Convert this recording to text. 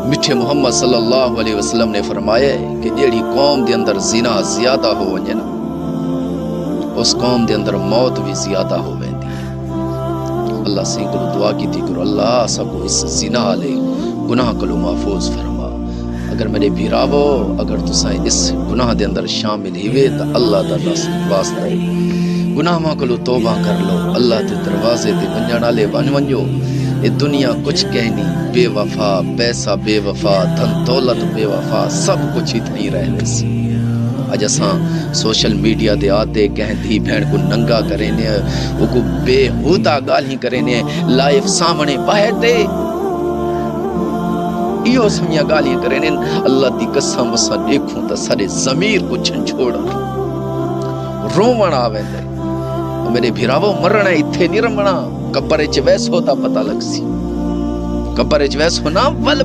میٹھے محمد صلی اللہ علیہ وسلم نے فرمایا ہے کہ جیڑی قوم دے اندر زنا زیادہ ہو ونجے نا اس قوم دے اندر موت بھی زیادہ ہو ویندی ہے۔ اللہ سے کو دعا کی تھی کرو اللہ سب کو اس زنا والے گناہ کو محفوظ فرما۔ اگر میرے بھیراوو اگر تساں اس گناہ دے اندر شامل ہوئے تو اللہ تعالیٰ سے واسطہ ہے گناہ ماں کلو توبہ کر لو، اللہ تے دروازے تے ونجن والے ونجو۔ یہ دنیا کچھ کہنی بے وفا، پیسہ بے وفا، دھن دولت بے وفا، سب کچھ ہی تھی رہنے سی۔ اج اساں سوشل میڈیا دے آتے کہیں دھی بہن کو ننگا کرینے وہ کو بے ہوتا گالی کرینے لائف سامنے باہر دے یہ سمیا گالیاں کرینے اللہ دی قسم وسا دیکھوں تا سارے ضمیر کو چھنچھوڑا رومن آوے دے میرے بھیراوو مرنا اتھے نہیں رمنا قبر وچ ویس ہوتا پتہ لگ سی قبر وچ ویس ہونا ول